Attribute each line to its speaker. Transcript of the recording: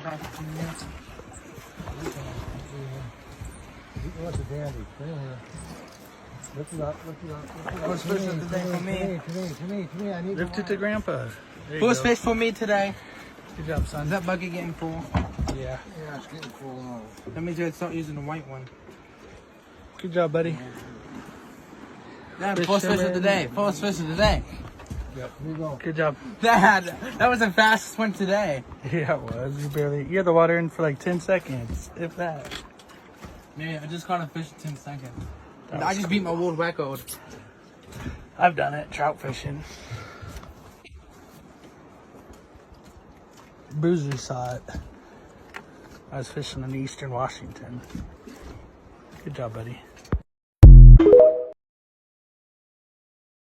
Speaker 1: about 15 minutes.
Speaker 2: What's a dandy? Lift it up, lift it up, lift it up.
Speaker 1: Who's fishing today for me?
Speaker 2: To me, I need
Speaker 3: Lift it to Grandpa. There you
Speaker 1: Who's
Speaker 3: go.
Speaker 1: fish for me today?
Speaker 3: Good job, son.
Speaker 1: Is that bucket getting full?
Speaker 3: Yeah.
Speaker 2: Yeah, it's getting full now.
Speaker 1: That means you had to start using the white one.
Speaker 3: Good job, buddy.
Speaker 1: Dad, first fish of the day. First fish of the day.
Speaker 2: Here you go.
Speaker 3: Good job.
Speaker 1: Dad, that was the fastest one today.
Speaker 3: Yeah, it was. You had the water in for like 10 seconds, if that.
Speaker 1: Yeah, I just caught a fish in 10 seconds. I just beat my world record.
Speaker 3: I've done it, trout fishing. Boozer saw it. I was fishing in eastern Washington. Good job, buddy.